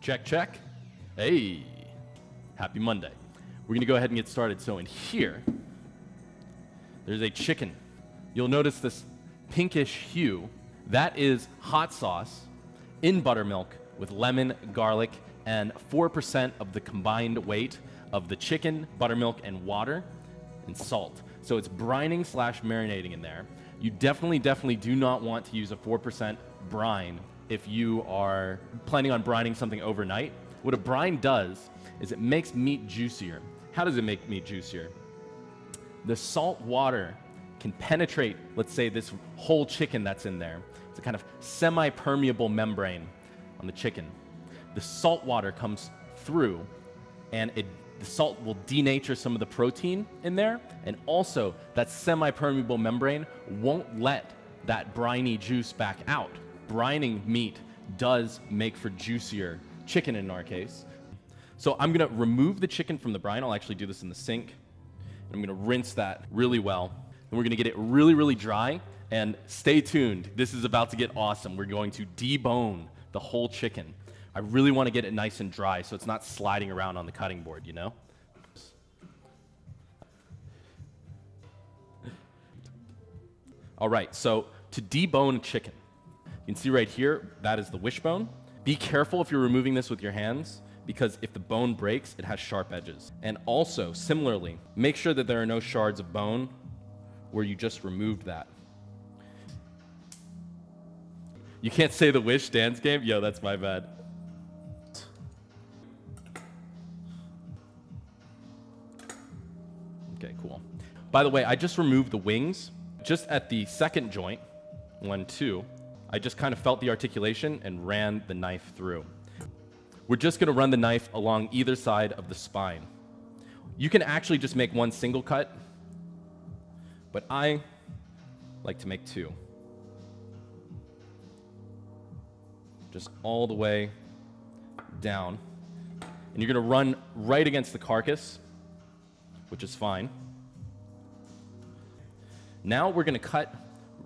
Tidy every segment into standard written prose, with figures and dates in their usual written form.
Check, check. Hey, happy Monday. We're gonna go ahead and get started. So in here, there's a chicken. You'll notice this pinkish hue. That is hot sauce in buttermilk with lemon, garlic, and 4% of the combined weight of the chicken, buttermilk, and water, and salt. So it's brining slash marinating in there. You definitely do not want to use a 4% brine if you are planning on brining something overnight. What a brine does is it makes meat juicier. How does it make meat juicier? The salt water can penetrate, let's say, this whole chicken that's in there. It's a kind of semi-permeable membrane on the chicken. The salt water comes through, and the salt will denature some of the protein in there, and also that semi-permeable membrane won't let that briny juice back out. Brining meat does make for juicier chicken in our case. So I'm gonna remove the chicken from the brine. I'll actually do this in the sink. I'm gonna rinse that really well. And we're gonna get it really dry, and stay tuned. This is about to get awesome. We're going to debone the whole chicken. I really wanna get it nice and dry so it's not sliding around on the cutting board, you know? All right, so to debone chicken, you can see right here, that is the wishbone. Be careful if you're removing this with your hands, because if the bone breaks, it has sharp edges. And also, similarly, make sure that there are no shards of bone where you just removed that. You can't say the wish dance game? Yo, that's my bad. Okay, cool. By the way, I just removed the wings. Just at the second joint, 1, 2, I just kind of felt the articulation and ran the knife through. We're just gonna run the knife along either side of the spine. You can actually just make one single cut, but I like to make 2. Just all the way down. And you're gonna run right against the carcass, which is fine. Now we're gonna cut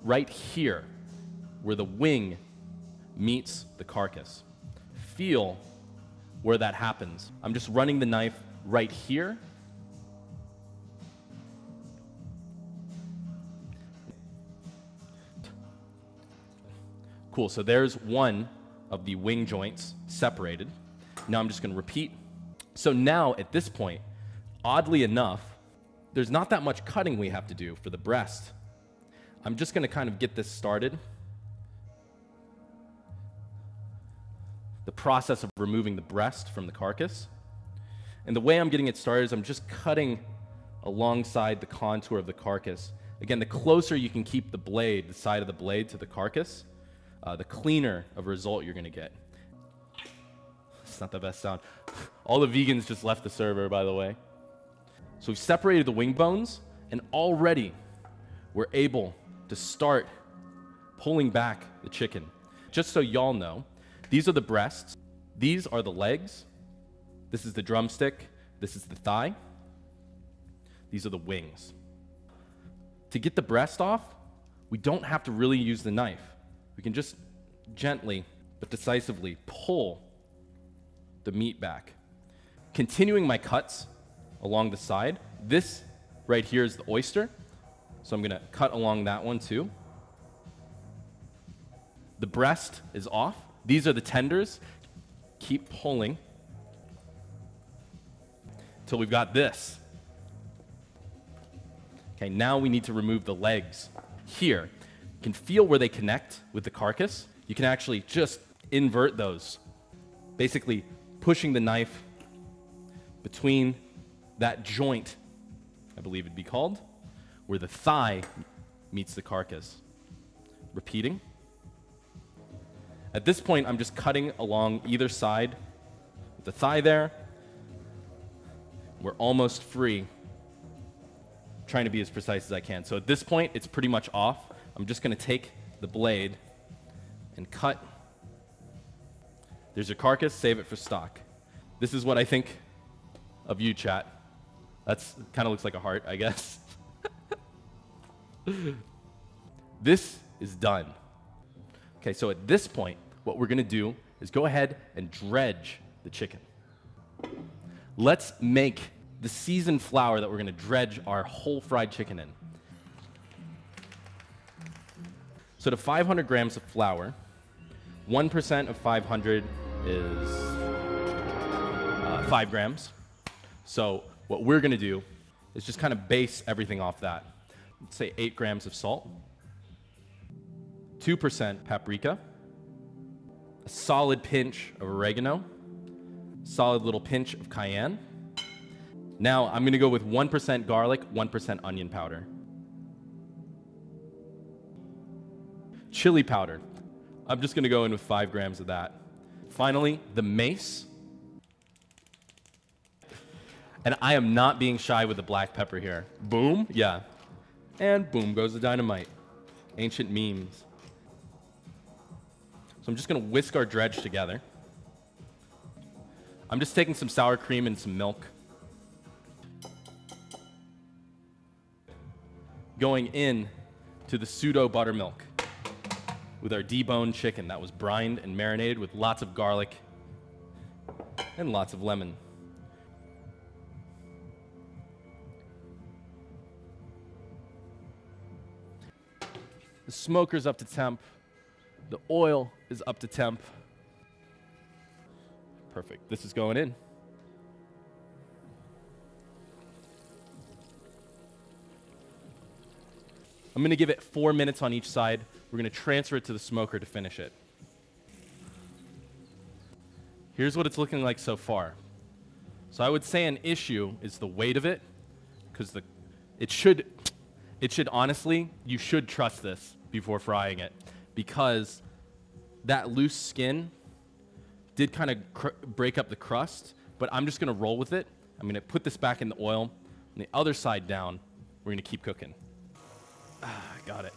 right here, where the wing meets the carcass. Feel where that happens. I'm just running the knife right here. Cool, so there's one of the wing joints separated. Now I'm just gonna repeat. So now at this point, oddly enough, there's not that much cutting we have to do for the breast. I'm just gonna kind of get this started. The process of removing the breast from the carcass. And the way I'm getting it started is I'm just cutting alongside the contour of the carcass. Again, the closer you can keep the blade, the side of the blade to the carcass, the cleaner of a result you're gonna get. It's not the best sound. All the vegans just left the server, by the way. So we've separated the wing bones, and already we're able to start pulling back the chicken. Just so y'all know, these are the breasts, these are the legs, this is the drumstick, this is the thigh, these are the wings. To get the breast off, we don't have to really use the knife. We can just gently but decisively pull the meat back. Continuing my cuts along the side, this right here is the oyster, so I'm gonna cut along that one too. The breast is off. These are the tenders. Keep pulling till we've got this. Okay, now we need to remove the legs. Here, you can feel where they connect with the carcass. You can actually just invert those, basically pushing the knife between that joint, I believe it'd be called, where the thigh meets the carcass. Repeating. At this point, I'm just cutting along either side with the thigh there. We're almost free. I'm trying to be as precise as I can. So at this point, it's pretty much off. I'm just gonna take the blade and cut. There's your carcass, save it for stock. This is what I think of you, chat. That's kind of looks like a heart, I guess. This is done. Okay, so at this point, what we're gonna do is go ahead and dredge the chicken. Let's make the seasoned flour that we're going to dredge our whole fried chicken in. So to 500 grams of flour, 1% of 500 is 5 grams. So what we're going to do is just kind of base everything off that. Let's say 8 grams of salt, 2% paprika, a solid pinch of oregano, solid little pinch of cayenne. Now I'm going to go with 1% garlic, 1% onion powder. Chili powder. I'm just going to go in with 5 grams of that. Finally, the mace. And I am not being shy with the black pepper here. Boom, yeah. And boom goes the dynamite. Ancient memes. So I'm just going to whisk our dredge together. I'm just taking some sour cream and some milk. Going in to the pseudo buttermilk with our deboned chicken that was brined and marinated with lots of garlic and lots of lemon. The smoker's up to temp. The oil is up to temp. Perfect. This is going in. I'm going to give it 4 minutes on each side. We're going to transfer it to the smoker to finish it. Here's what it's looking like so far. So I would say an issue is the weight of it, because it should honestly, you should trust this before frying it, because that loose skin did kind of break up the crust, but I'm just going to roll with it. I'm going to put this back in the oil, and the other side down, we're going to keep cooking. Got it.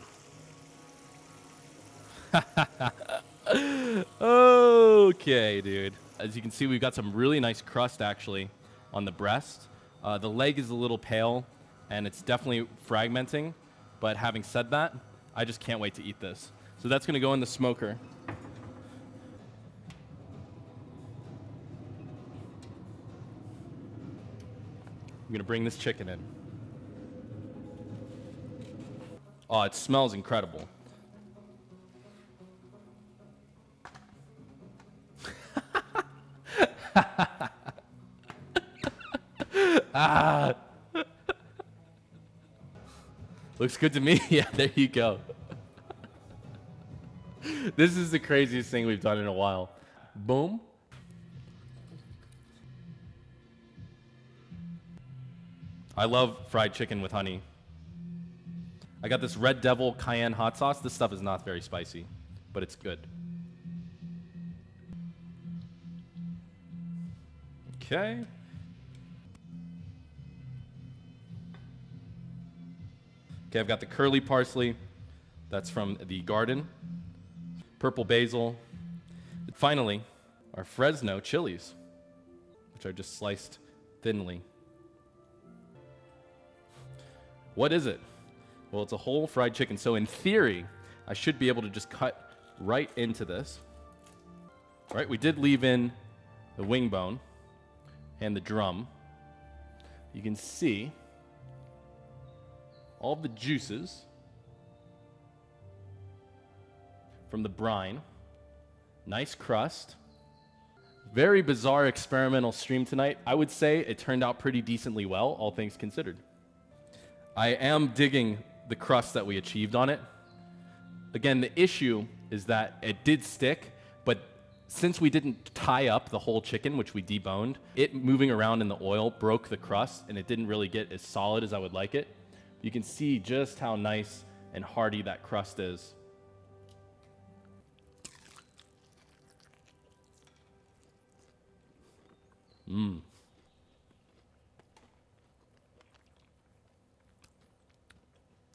Okay, dude. As you can see, we've got some really nice crust, actually, on the breast. The leg is a little pale, and it's definitely fragmenting. But having said that, I just can't wait to eat this. So that's going to go in the smoker. I'm going to bring this chicken in. Oh, it smells incredible. Looks good to me. Yeah, there you go. This is the craziest thing we've done in a while. Boom. I love fried chicken with honey. I got this Red Devil cayenne hot sauce. This stuff is not very spicy, but it's good. Okay. Okay, I've got the curly parsley. That's from the garden. Purple basil. And finally, our Fresno chilies, which are just sliced thinly. What is it? Well, it's a whole fried chicken. So in theory, I should be able to just cut right into this. All right, we did leave in the wing bone and the drum. You can see all the juices from the brine. Nice crust. Very bizarre experimental stream tonight. I would say it turned out pretty decently well, all things considered. I am digging the crust that we achieved on it. Again, the issue is that it did stick, but since we didn't tie up the whole chicken, which we deboned, it moving around in the oil broke the crust, and it didn't really get as solid as I would like it. You can see just how nice and hearty that crust is. Mmm.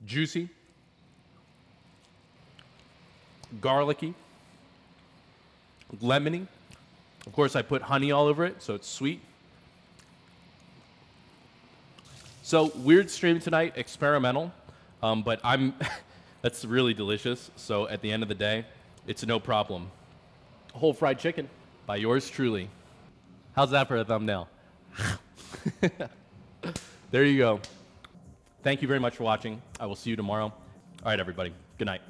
Juicy, garlicky, lemony. Of course, I put honey all over it, so it's sweet. So, weird stream tonight, experimental, but that's really delicious. So, at the end of the day, it's no problem. Whole fried chicken by yours truly. How's that for a thumbnail? There you go. Thank you very much for watching. I will see you tomorrow. All right, everybody. Good night.